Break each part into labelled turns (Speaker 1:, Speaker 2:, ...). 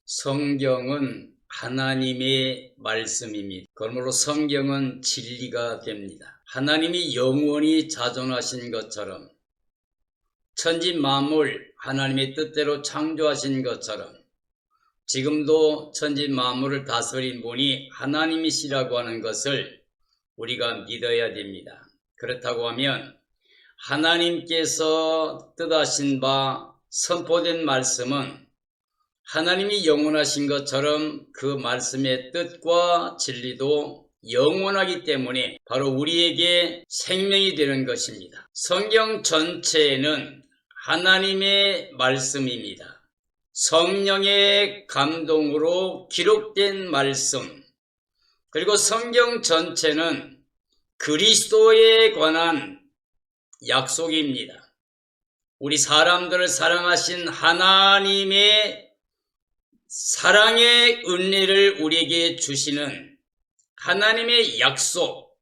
Speaker 1: 성경은 하나님의 말씀입니다. 그러므로 성경은 진리가 됩니다. 하나님이 영원히 자존하신 것처럼, 천지 만물 하나님의 뜻대로 창조하신 것처럼 지금도 천지 만물을 다스린 분이 하나님이시라고 하는 것을 우리가 믿어야 됩니다. 그렇다고 하면 하나님께서 뜻하신 바 선포된 말씀은 하나님이 영원하신 것처럼 그 말씀의 뜻과 진리도 영원하기 때문에 바로 우리에게 생명이 되는 것입니다. 성경 전체는 하나님의 말씀입니다. 성령의 감동으로 기록된 말씀, 그리고 성경 전체는 그리스도에 관한 약속입니다. 우리 사람들을 사랑하신 하나님의 사랑의 은혜를 우리에게 주시는 하나님의 약속,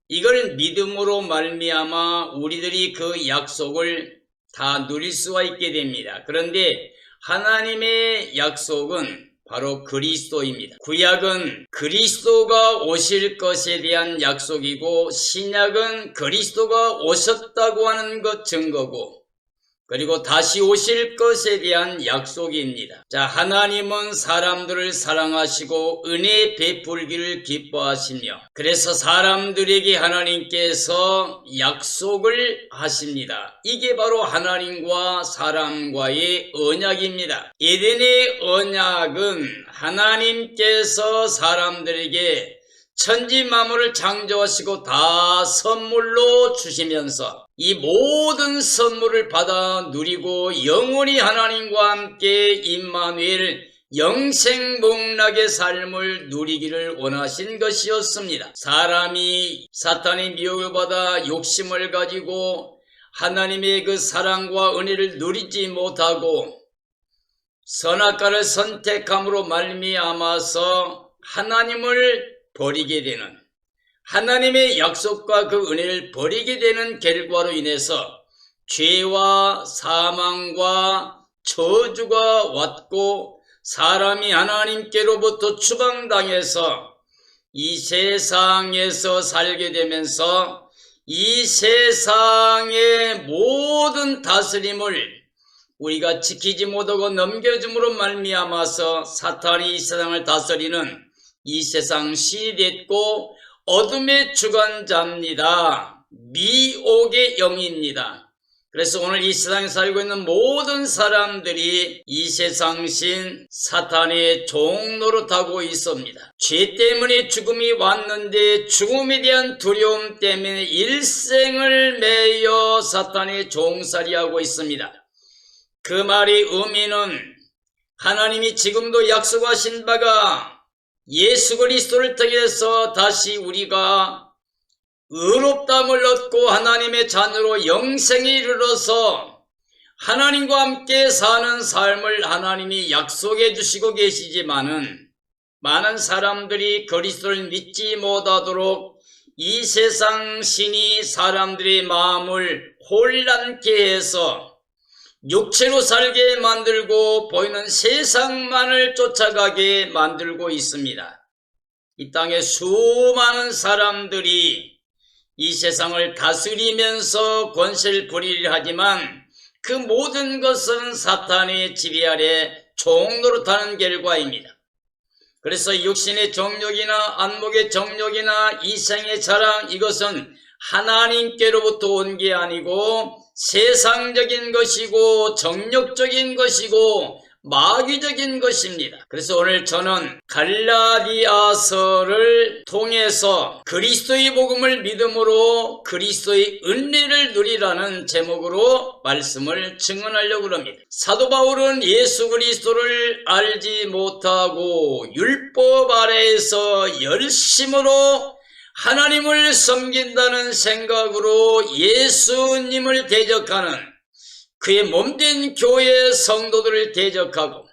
Speaker 1: 이걸 믿음으로 말미암아 우리들이 그 약속을 다 누릴 수가 있게 됩니다. 그런데 하나님의 약속은 바로 그리스도입니다. 구약은 그리스도가 오실 것에 대한 약속이고, 신약은 그리스도가 오셨다고 하는 것 증거고, 그리고 다시 오실 것에 대한 약속입니다. 자, 하나님은 사람들을 사랑하시고 은혜 베풀기를 기뻐하시며, 그래서 사람들에게 하나님께서 약속을 하십니다. 이게 바로 하나님과 사람과의 언약입니다. 에덴의 언약은 하나님께서 사람들에게 천지 만물을 창조하시고 다 선물로 주시면서 이 모든 선물을 받아 누리고 영원히 하나님과 함께 임마누엘 영생복락의 삶을 누리기를 원하신 것이었습니다. 사람이 사탄의 미혹을 받아 욕심을 가지고 하나님의 그 사랑과 은혜를 누리지 못하고 선악과를 선택함으로 말미암아서 하나님을 버리게 되는, 하나님의 약속과 그 은혜를 버리게 되는 결과로 인해서 죄와 사망과 저주가 왔고, 사람이 하나님께로부터 추방당해서 이 세상에서 살게 되면서 이 세상의 모든 다스림을 우리가 지키지 못하고 넘겨줌으로 말미암아서 사탄이 이 세상을 다스리는 이 세상 신이 됐고 어둠의 주관자입니다. 미혹의 영입니다. 그래서 오늘 이 세상에 살고 있는 모든 사람들이 이 세상 신 사탄의 종 노릇하고 있습니다. 죄 때문에 죽음이 왔는데 죽음에 대한 두려움 때문에 일생을 매여 사탄의 종살이하고 있습니다. 그 말의 의미는 하나님이 지금도 약속하신 바가 예수 그리스도를 통해서 다시 우리가 의롭다함을 얻고 하나님의 자녀로 영생에 이르러서 하나님과 함께 사는 삶을 하나님이 약속해 주시고 계시지만은, 많은 사람들이 그리스도를 믿지 못하도록 이 세상 신이 사람들의 마음을 혼란케 해서 육체로 살게 만들고 보이는 세상만을 쫓아가게 만들고 있습니다. 이 땅에 수많은 사람들이 이 세상을 다스리면서 권세를 부리려 하지만 그 모든 것은 사탄의 지배 아래 종노릇하는 결과입니다. 그래서 육신의 정욕이나 안목의 정욕이나 이생의 자랑, 이것은 하나님께로부터 온 게 아니고 세상적인 것이고 정욕적인 것이고 마귀적인 것입니다. 그래서 오늘 저는 갈라디아서를 통해서 그리스도의 복음을 믿음으로 그리스도의 은혜를 누리라는 제목으로 말씀을 증언하려고 합니다. 사도 바울은 예수 그리스도를 알지 못하고 율법 아래에서 열심으로 하나님을 섬긴다는 생각으로 예수님을 대적하는 그의 몸된 교회 성도들을 대적하고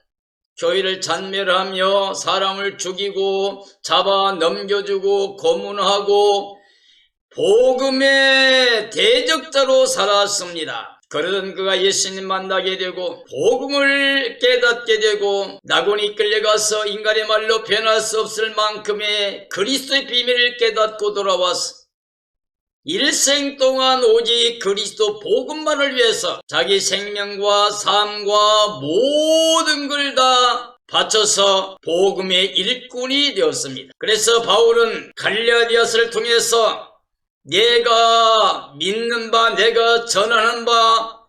Speaker 1: 교회를 잔멸하며 사람을 죽이고 잡아 넘겨주고 고문하고 복음의 대적자로 살았습니다. 그러던 그가 예수님 만나게 되고 복음을 깨닫게 되고 낙원이 끌려가서 인간의 말로 변할 수 없을 만큼의 그리스도의 비밀을 깨닫고 돌아와서 일생 동안 오직 그리스도 복음만을 위해서 자기 생명과 삶과 모든 걸 다 바쳐서 복음의 일꾼이 되었습니다. 그래서 바울은 갈라디아서를 통해서 내가 믿는 바, 내가 전하는 바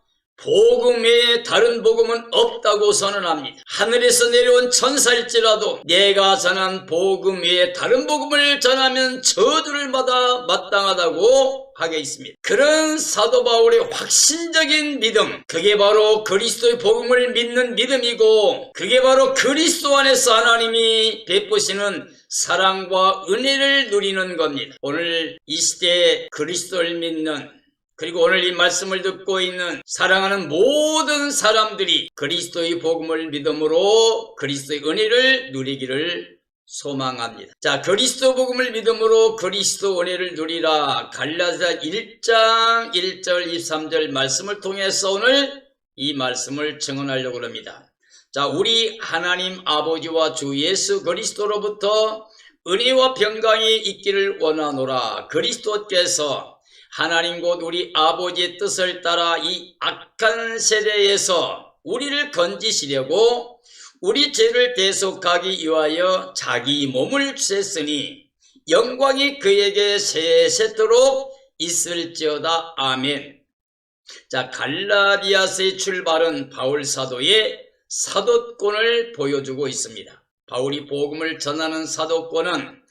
Speaker 1: 복음 외에 다른 복음은 없다고 선언합니다. 하늘에서 내려온 천사일지라도 내가 전한 복음 외에 다른 복음을 전하면 저주를 받아 마땅하다고 하게 있습니다. 그런 사도 바울의 확신적인 믿음, 그게 바로 그리스도의 복음을 믿는 믿음이고, 그게 바로 그리스도 안에서 하나님이 베푸시는 사랑과 은혜를 누리는 겁니다. 오늘 이 시대에 그리스도를 믿는, 그리고 오늘 이 말씀을 듣고 있는 사랑하는 모든 사람들이 그리스도의 복음을 믿음으로 그리스도의 은혜를 누리기를 소망합니다. 자, 그리스도 복음을 믿음으로 그리스도 은혜를 누리라. 갈라디아 1장 1절 23절 말씀을 통해서 오늘 이 말씀을 증언하려고 합니다. 자, 우리 하나님 아버지와 주 예수 그리스도로부터 은혜와 평강이 있기를 원하노라. 그리스도께서 하나님 곧 우리 아버지의 뜻을 따라 이 악한 세대에서 우리를 건지시려고 우리 죄를 대속하기 위하여 자기 몸을 주셨으니 영광이 그에게 세세토록 있을지어다. 아멘. 자, 갈라디아서의 출발은 바울 사도의 사도권을 보여주고 있습니다. 바울이 복음을 전하는 사도권은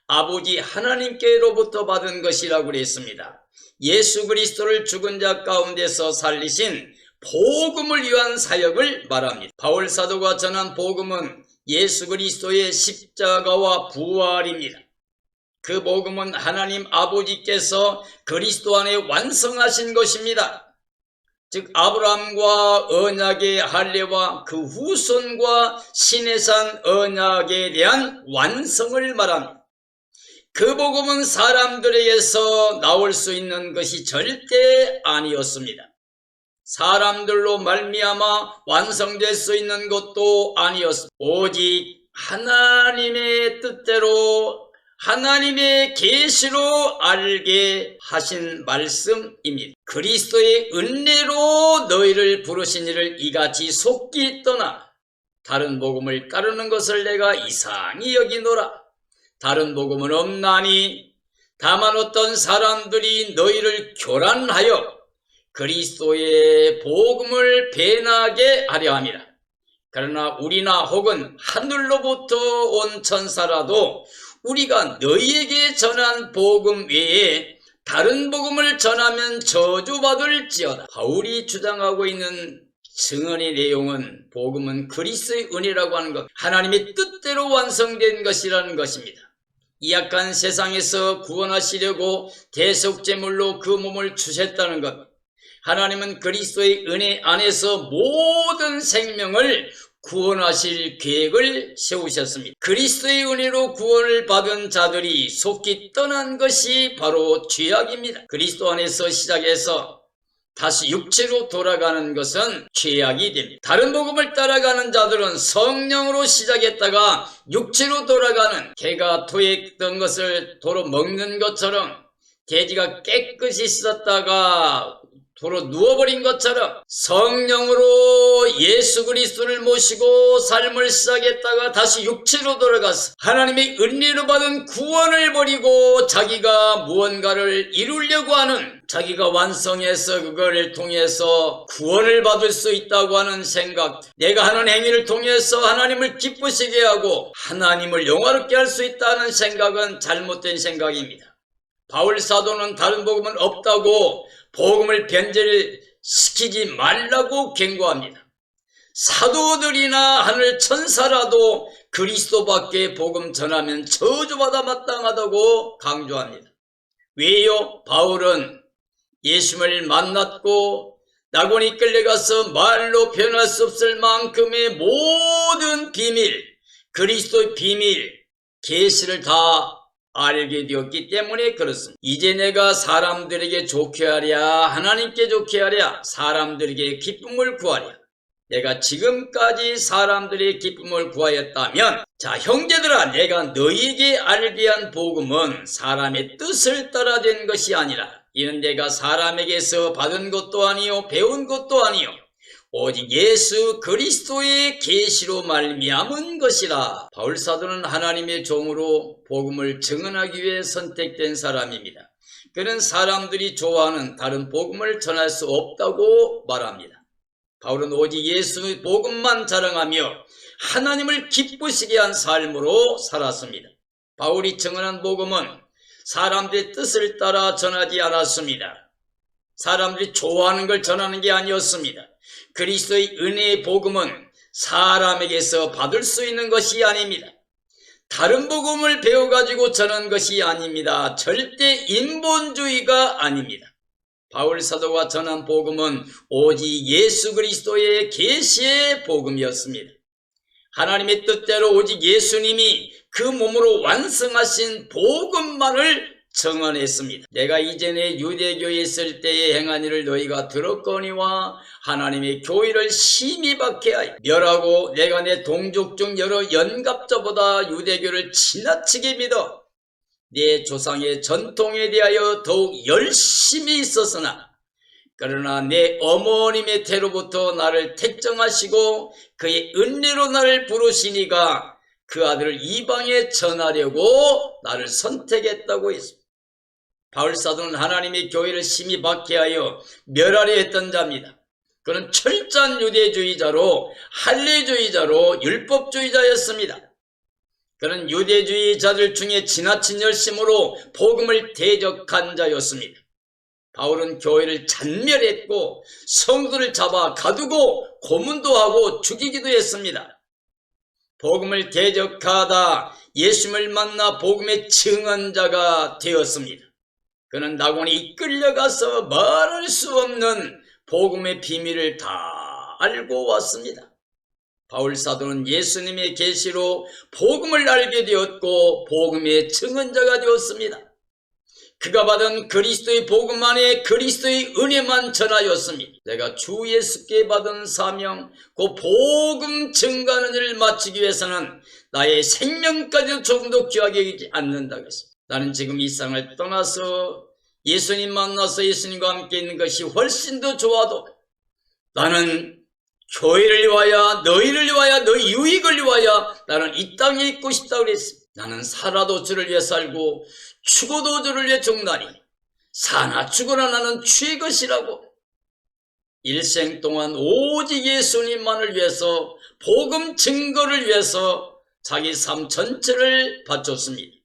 Speaker 1: 아버지 하나님께로부터 받은 것이라고 그랬습니다. 예수 그리스도를 죽은 자 가운데서 살리신 복음을 위한 사역을 말합니다. 바울 사도가 전한 복음은 예수 그리스도의 십자가와 부활입니다. 그 복음은 하나님 아버지께서 그리스도 안에 완성하신 것입니다. 즉 아브라함과 언약의 할례와 그 후손과 시내산 언약에 대한 완성을 말합니다. 그 복음은 사람들에게서 나올 수 있는 것이 절대 아니었습니다. 사람들로 말미암아 완성될 수 있는 것도 아니었습니다. 오직 하나님의 뜻대로 하나님의 계시로 알게 하신 말씀입니다. 그리스도의 은혜로 너희를 부르신 이를 이같이 속기 떠나 다른 복음을 따르는 것을 내가 이상히 여기노라. 다른 복음은 없나니 다만 어떤 사람들이 너희를 교란하여 그리스도의 복음을 배나게 하려 함이라. 그러나 우리나 혹은 하늘로부터 온 천사라도 우리가 너희에게 전한 복음 외에 다른 복음을 전하면 저주받을지어다. 바울이 주장하고 있는 증언의 내용은 복음은 그리스도의 은혜라고 하는 것, 하나님의 뜻대로 완성된 것이라는 것입니다. 이 약한 세상에서 구원하시려고 대속제물로 그 몸을 주셨다는 것, 하나님은 그리스도의 은혜 안에서 모든 생명을 구원하실 계획을 세우셨습니다. 그리스도의 은혜로 구원을 받은 자들이 속기 떠난 것이 바로 죄악입니다. 그리스도 안에서 시작해서 다시 육체로 돌아가는 것은 죄악이 됩니다. 다른 복음을 따라가는 자들은 성령으로 시작했다가 육체로 돌아가는, 개가 토했던 것을 도로 먹는 것처럼, 돼지가 깨끗이 씻었다가 도로 누워버린 것처럼 성령으로 예수 그리스도를 모시고 삶을 시작했다가 다시 육체로 돌아가서 하나님의 은혜로 받은 구원을 버리고 자기가 무언가를 이루려고 하는, 자기가 완성해서 그걸 통해서 구원을 받을 수 있다고 하는 생각, 내가 하는 행위를 통해서 하나님을 기쁘시게 하고 하나님을 영화롭게 할 수 있다는 생각은 잘못된 생각입니다. 바울 사도는 다른 복음은 없다고 복음을 변절시키지 말라고 경고합니다. 사도들이나 하늘 천사라도 그리스도밖에 복음 전하면 저주받아 마땅하다고 강조합니다. 왜요? 바울은 예수를 만났고 낙원이 끌려가서 말로 표현할 수 없을 만큼의 모든 비밀, 그리스도의 비밀, 계시를 다 알게 되었기 때문에 그렇습니다. 이제 내가 사람들에게 좋게 하랴, 하나님께 좋게 하랴, 사람들에게 기쁨을 구하랴. 내가 지금까지 사람들의 기쁨을 구하였다면, 자, 형제들아, 내가 너희에게 알게 한 복음은 사람의 뜻을 따라 된 것이 아니라, 이는 내가 사람에게서 받은 것도 아니요 배운 것도 아니요 오직 예수 그리스도의 계시로 말미암은 것이라. 바울 사도는 하나님의 종으로 복음을 증언하기 위해 선택된 사람입니다. 그는 사람들이 좋아하는 다른 복음을 전할 수 없다고 말합니다. 바울은 오직 예수의 복음만 자랑하며 하나님을 기쁘시게 한 삶으로 살았습니다. 바울이 증언한 복음은 사람들의 뜻을 따라 전하지 않았습니다. 사람들이 좋아하는 걸 전하는 게 아니었습니다. 그리스도의 은혜의 복음은 사람에게서 받을 수 있는 것이 아닙니다. 다른 복음을 배워가지고 전한 것이 아닙니다. 절대 인본주의가 아닙니다. 바울 사도가 전한 복음은 오직 예수 그리스도의 계시의 복음이었습니다. 하나님의 뜻대로 오직 예수님이 그 몸으로 완성하신 복음만을 증언했습니다. 내가 이전에 유대교에 있을 때에 행한 일을 너희가 들었거니와 하나님의 교회를 심히 박해하여 멸하고 내가 내 동족 중 여러 연갑자보다 유대교를 지나치게 믿어 내 조상의 전통에 대하여 더욱 열심히 있었으나 그러나 내 어머님의 태로부터 나를 택정하시고 그의 은혜로 나를 부르시니가 그 아들을 이방에 전하려고 나를 선택했다고 했습니다. 바울사도는 하나님의 교회를 심히 박해하여 멸하려 했던 자입니다. 그는 철저한 유대주의자로 할례주의자로 율법주의자였습니다. 그는 유대주의자들 중에 지나친 열심으로 복음을 대적한 자였습니다. 바울은 교회를 잔멸했고 성도를 잡아 가두고 고문도 하고 죽이기도 했습니다. 복음을 대적하다 예수님을 만나 복음의 증언자가 되었습니다. 그는 낙원에 이끌려가서 말할 수 없는 복음의 비밀을 다 알고 왔습니다. 바울 사도는 예수님의 계시로 복음을 알게 되었고 복음의 증언자가 되었습니다. 그가 받은 그리스도의 복음 안에 그리스도의 은혜만 전하였습니다. 내가 주 예수께 받은 사명, 그 복음 증거하는 일을 마치기 위해서는 나의 생명까지도 조금도 귀하게 여기지 않는다고 했습니다. 나는 지금 이 세상을 떠나서 예수님 만나서 예수님과 함께 있는 것이 훨씬 더 좋아도 나는 교회를 위하여 너희를 위하여 너희 유익을 위하여 나는 이 땅에 있고 싶다고 그랬습니다. 나는 살아도 주를 위해 살고 죽어도 주를 위해 죽나니 사나 죽으나 나는 주의 것이라고 일생 동안 오직 예수님만을 위해서 복음 증거를 위해서 자기 삶 전체를 바쳤습니다.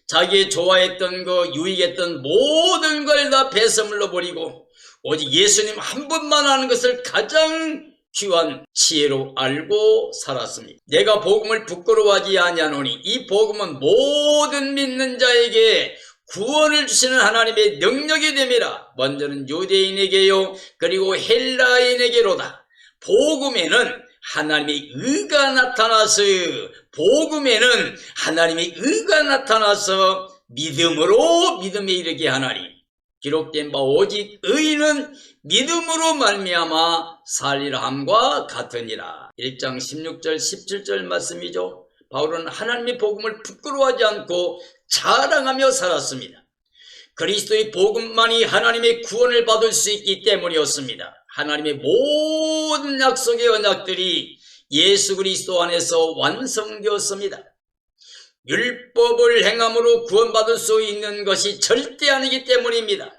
Speaker 1: 자기 좋아했던 거 유익했던 모든 걸 다 배설물로 버리고 오직 예수님 한 분만 아는 것을 가장 귀한 지혜로 알고 살았습니다. 내가 복음을 부끄러워하지 아니하노니 이 복음은 모든 믿는 자에게 구원을 주시는 하나님의 능력이 됨이라. 먼저는 유대인에게요 그리고 헬라인에게로다. 복음에는 하나님의 의가 나타나서 복음에는 하나님의 의가 나타나서 믿음으로 믿음에 이르게 하나니 기록된 바 오직 의인은 믿음으로 말미암아 살리라 함과 같으니라. 1장 16절 17절 말씀이죠. 바울은 하나님의 복음을 부끄러워하지 않고 자랑하며 살았습니다. 그리스도의 복음만이 하나님의 구원을 받을 수 있기 때문이었습니다. 하나님의 모든 약속의 언약들이 예수 그리스도 안에서 완성되었습니다. 율법을 행함으로 구원받을 수 있는 것이 절대 아니기 때문입니다.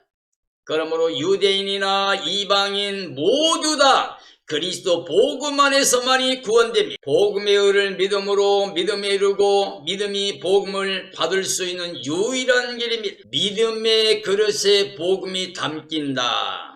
Speaker 1: 그러므로 유대인이나 이방인 모두 다 그리스도 복음 안에서만이 구원됩니다. 복음의 의를 믿음으로 믿음에 이르고 믿음이 복음을 받을 수 있는 유일한 길입니다. 믿음의 그릇에 복음이 담긴다.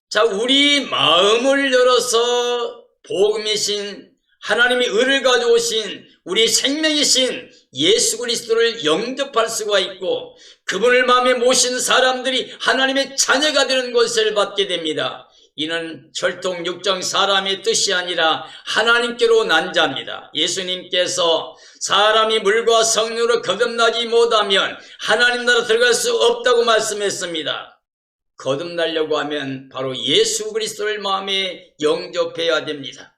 Speaker 1: 자, 우리 마음을 열어서 복음이신 하나님의 의를 가져오신 우리 생명이신 예수 그리스도를 영접할 수가 있고 그분을 마음에 모신 사람들이 하나님의 자녀가 되는 것을 받게 됩니다. 이는 혈통 육정 사람의 뜻이 아니라 하나님께로 난 자입니다. 예수님께서 사람이 물과 성령으로 거듭나지 못하면 하나님 나라 들어갈 수 없다고 말씀했습니다. 거듭나려고 하면 바로 예수 그리스도를 마음에 영접해야 됩니다.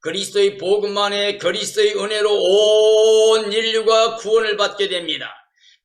Speaker 1: 그리스도의 복음 안에 그리스도의 은혜로 온 인류가 구원을 받게 됩니다.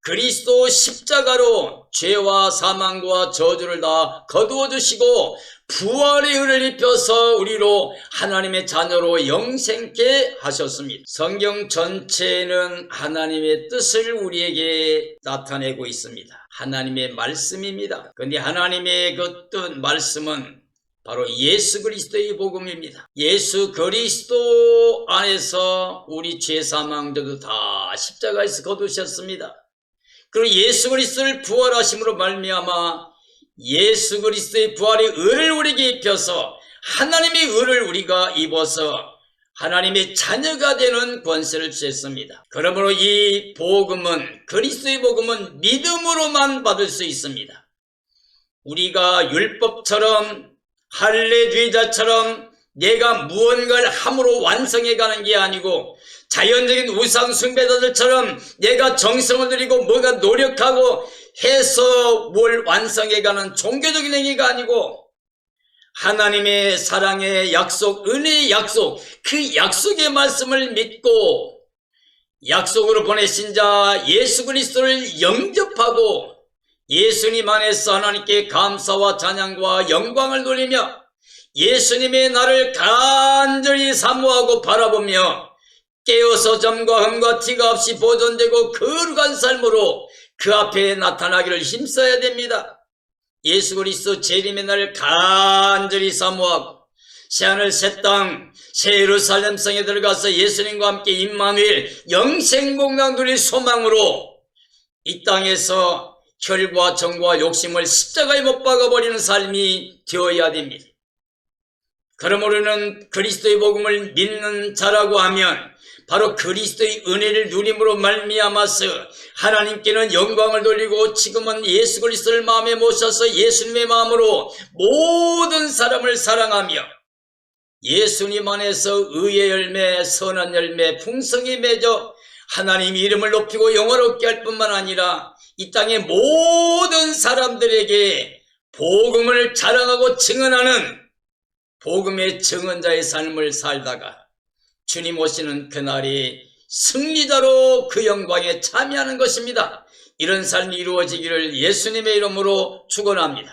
Speaker 1: 그리스도 십자가로 죄와 사망과 저주를 다 거두어 주시고 부활의 은혜를 입혀서 우리로 하나님의 자녀로 영생케 하셨습니다. 성경 전체는 하나님의 뜻을 우리에게 나타내고 있습니다. 하나님의 말씀입니다. 그런데 하나님의 그 뜻 말씀은 바로 예수 그리스도의 복음입니다. 예수 그리스도 안에서 우리 죄 사망자도 다 십자가에서 거두셨습니다. 그리고 예수 그리스도를 부활하심으로 말미암아 예수 그리스도의 부활의 의를 우리에게 입혀서 하나님의 의를 우리가 입어서 하나님의 자녀가 되는 권세를 주셨습니다. 그러므로 이 복음은, 그리스도의 복음은 믿음으로만 받을 수 있습니다. 우리가 율법처럼 할례주의자처럼 내가 무언가를 함으로 완성해 가는 게 아니고 자연적인 우상 숭배자들처럼 내가 정성을 들이고 뭔가 노력하고 해서 뭘 완성해 가는 종교적인 행위가 아니고 하나님의 사랑의 약속, 은혜의 약속, 그 약속의 말씀을 믿고 약속으로 보내신 자 예수 그리스도를 영접하고 예수님 안에서 하나님께 감사와 찬양과 영광을 돌리며 예수님의 나를 간절히 사모하고 바라보며 깨어서 점과 흠과 티가 없이 보존되고 거룩한 삶으로 그 앞에 나타나기를 힘써야 됩니다. 예수 그리스도 재림의 날을 간절히 사모하고 새하늘 새 땅 새 예루살렘 성에 들어가서 예수님과 함께 임마누엘 영생공강 누릴 소망으로 이 땅에서 혈과 정과 욕심을 십자가에 못 박아버리는 삶이 되어야 됩니다. 그러므로는 그리스도의 복음을 믿는 자라고 하면 바로 그리스도의 은혜를 누림으로 말미암아서 하나님께는 영광을 돌리고 지금은 예수 그리스도를 마음에 모셔서 예수님의 마음으로 모든 사람을 사랑하며 예수님 안에서 의의 열매, 선한 열매, 풍성히 맺어 하나님 이름을 높이고 영화롭게 할 뿐만 아니라 이 땅의 모든 사람들에게 복음을 자랑하고 증언하는 복음의 증언자의 삶을 살다가 주님 오시는 그날이 승리자로 그 영광에 참여하는 것입니다. 이런 삶이 이루어지기를 예수님의 이름으로 축원합니다.